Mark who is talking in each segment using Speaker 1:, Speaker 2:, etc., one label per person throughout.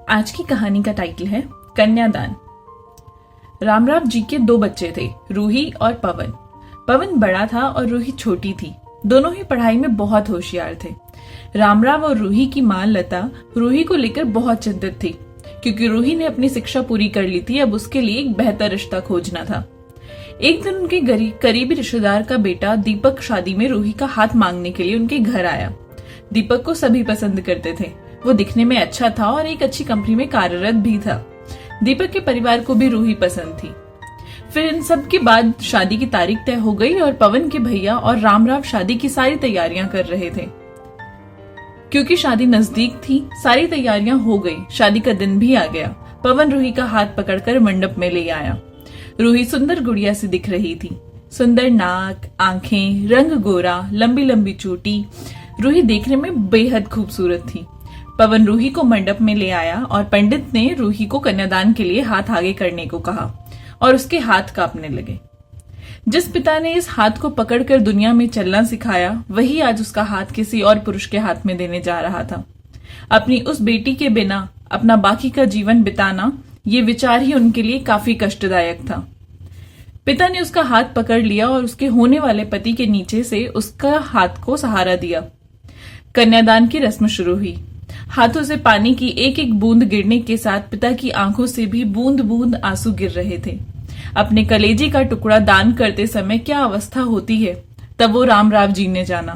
Speaker 1: आज की कहानी का टाइटल है कन्यादान। रामराव जी के दो बच्चे थे, रूही और पवन। पवन बड़ा था और रूही छोटी थी। दोनों ही पढ़ाई में बहुत होशियार थे। रामराव और रूही की मां लता रूही को लेकर बहुत चिंतित थी, क्योंकि रूही ने अपनी शिक्षा पूरी कर ली थी। अब उसके लिए एक बेहतर रिश्ता खोजना था। एक दिन उनके करीबी रिश्तेदार का बेटा दीपक शादी में रूही का हाथ मांगने के लिए उनके घर आया। दीपक को सभी पसंद करते थे। वो दिखने में अच्छा था और एक अच्छी कंपनी में कार्यरत भी था। दीपक के परिवार को भी रूही पसंद थी। फिर इन सब के बाद शादी की तारीख तय हो गई और पवन के भैया और रामराव शादी की सारी तैयारियां कर रहे थे। क्योंकि शादी नजदीक थी, सारी तैयारियां हो गई। शादी का दिन भी आ गया। पवन रूही का हाथ पकड़कर मंडप में ले आया। रूही सुंदर गुड़िया सी दिख रही थी। सुंदर नाक, आंखें, रंग गोरा, लंबी लंबी चोटी। रूही देखने में बेहद खूबसूरत थी। पवन रूही को मंडप में ले आया और पंडित ने रूही को कन्यादान के लिए हाथ आगे करने को कहा और उसके हाथ कांपने लगे। जिस पिता ने इस हाथ को पकड़कर दुनिया में चलना सिखाया, वही आज उसका हाथ किसी और पुरुष के हाथ में देने जा रहा था। अपनी उस बेटी के बिना अपना बाकी का जीवन बिताना, ये विचार ही उनके लिए काफी कष्टदायक था। पिता ने उसका हाथ पकड़ लिया और उसके होने वाले पति के नीचे से उसका हाथ को सहारा दिया। कन्यादान की रस्म शुरू हुई। हाथों से पानी की एक एक बूंद गिरने के साथ पिता की आंखों से भी बूंद बूंद आंसू गिर रहे थे। अपने कलेजे का टुकड़ा दान करते समय क्या अवस्था होती है, तब वो रामराव जी ने जाना।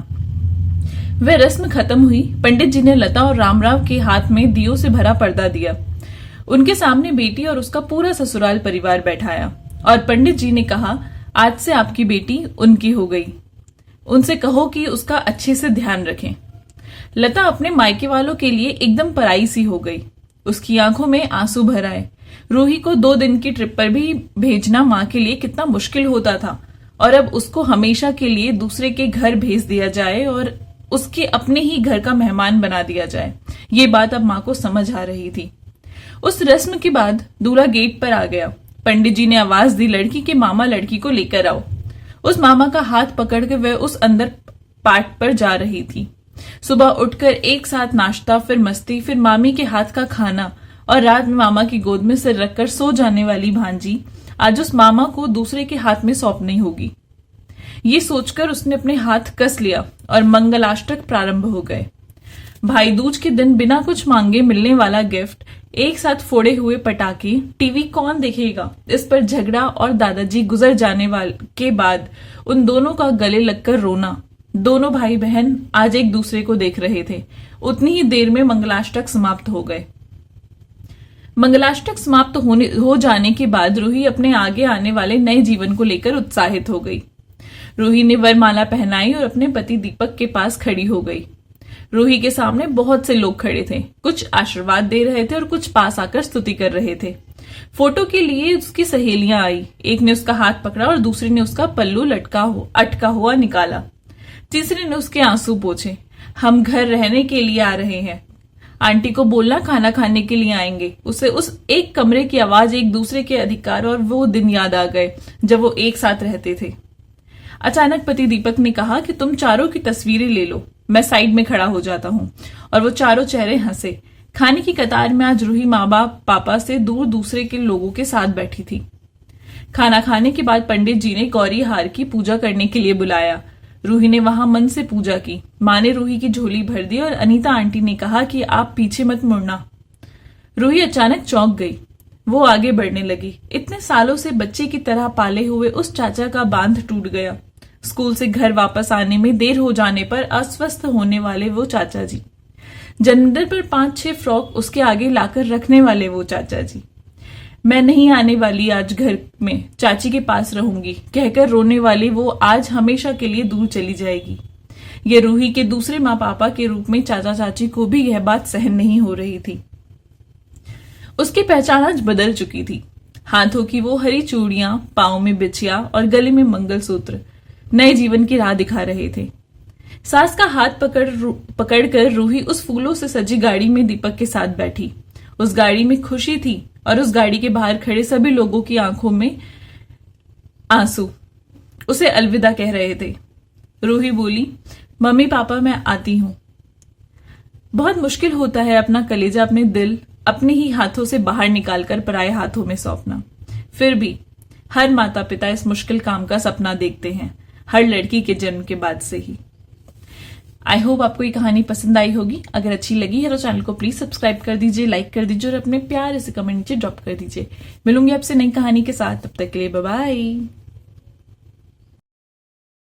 Speaker 1: वह रस्म खत्म हुई। पंडित जी ने लता और रामराव के हाथ में दियों से भरा पर्दा दिया। उनके सामने बेटी और उसका पूरा ससुराल परिवार बैठाया और पंडित जी ने कहा, आज से आपकी बेटी उनकी हो गई। उनसे कहो कि उसका अच्छे से ध्यान रखें। लता अपने मायके वालों के लिए एकदम पराई सी हो गई। उसकी आंखों में आंसू भर आए। रूही को 2 दिन की ट्रिप पर भी भेजना मां के लिए कितना मुश्किल होता था, और अब उसको हमेशा के लिए दूसरे के घर भेज दिया जाए और उसके अपने ही घर का मेहमान बना दिया जाए, ये बात अब मां को समझ आ रही थी। उस रस्म के बाद दूल्हा गेट पर आ गया। पंडित जी ने आवाज दी, लड़की के मामा लड़की को लेकर आओ। उस मामा का हाथ पकड़ के वह उस अंदर पाट पर जा रही थी। सुबह उठकर एक साथ नाश्ता, फिर मस्ती, फिर मामी के हाथ का खाना और रात में मामा की गोद में सिर रखकर सो जाने वाली भांजी आज उस मामा को दूसरे के हाथ में सौंपनी होगी। ये सोचकर उसने अपने हाथ कस लिया और मंगलाष्टक प्रारंभ हो गए। भाई दूज के दिन बिना कुछ मांगे मिलने वाला गिफ्ट, एक साथ फोड़े हुए पटाखे, टीवी कौन देखेगा, इस पर झगड़ा और दादाजी गुजर जाने वाले के बाद उन दोनों का गले लगकर रोना। दोनों भाई बहन आज एक दूसरे को देख रहे थे। उतनी ही देर में मंगलाष्टक समाप्त हो गए। मंगलाष्टक समाप्त हो जाने के बाद रूही अपने आगे आने वाले नए जीवन को लेकर उत्साहित हो गई। रूही ने वरमाला पहनाई और अपने पति दीपक के पास खड़ी हो गई। रूही के सामने बहुत से लोग खड़े थे। कुछ आशीर्वाद दे रहे थे और कुछ पास आकर स्तुति कर रहे थे। फोटो के लिए उसकी सहेलियां आई। एक ने उसका हाथ पकड़ा और दूसरी ने उसका पल्लू अटका हुआ निकाला। तीसरे ने उसके आंसू पोंछे। हम घर रहने के लिए आ रहे हैं। आंटी को बोलना खाना खाने के लिए आएंगे। उसे उस एक कमरे की आवाज, एक दूसरे के अधिकार और वो दिन याद आ गए जब वो एक साथ रहते थे। अचानक पति दीपक ने कहा कि तुम चारों की तस्वीरें ले लो, मैं साइड में खड़ा हो जाता हूँ। और वो चारों चेहरे हंसे। खाने की कतार में आज रूही माँ बाप पापा से दूर दूसरे के लोगों के साथ बैठी थी। खाना खाने के बाद पंडित जी ने गौरी हार की पूजा करने के लिए बुलाया। रूही ने वहां मन से पूजा की। माँ ने रूही की झोली भर दी और अनीता आंटी ने कहा कि आप पीछे मत मुड़ना। रूही अचानक चौंक गई। वो आगे बढ़ने लगी। इतने सालों से बच्चे की तरह पाले हुए उस चाचा का बांध टूट गया। स्कूल से घर वापस आने में देर हो जाने पर अस्वस्थ होने वाले वो चाचा जी, जन्मदिन पर 5-6 फ्रॉक उसके आगे लाकर रखने वाले वो चाचा जी, मैं नहीं आने वाली आज घर में, चाची के पास रहूंगी कहकर रोने वाली वो आज हमेशा के लिए दूर चली जाएगी। ये रूही के दूसरे माँ पापा के रूप में चाचा चाची को भी यह बात सहन नहीं हो रही थी। उसकी पहचान आज बदल चुकी थी। हाथों की वो हरी चूड़ियां, पांव में बिछिया और गले में मंगलसूत्र नए जीवन की राह दिखा रहे थे। सास का हाथ पकड़कर रूही उस फूलों से सजी गाड़ी में दीपक के साथ बैठी। उस गाड़ी में खुशी थी और उस गाड़ी के बाहर खड़े सभी लोगों की आंखों में आंसू उसे अलविदा कह रहे थे। रूही बोली, मम्मी पापा मैं आती हूं। बहुत मुश्किल होता है अपना कलेजा, अपने दिल, अपने ही हाथों से बाहर निकालकर पराये हाथों में सौंपना। फिर भी हर माता पिता इस मुश्किल काम का सपना देखते हैं, हर लड़की के जन्म के बाद से ही। आई होप आपको ये कहानी पसंद आई होगी। अगर अच्छी लगी है तो चैनल को प्लीज सब्सक्राइब कर दीजिए, लाइक कर दीजिए और अपने प्यारे से कमेंट नीचे ड्रॉप कर दीजिए। मिलूंगी आपसे नई कहानी के साथ, तब तक के लिए बाय बाय।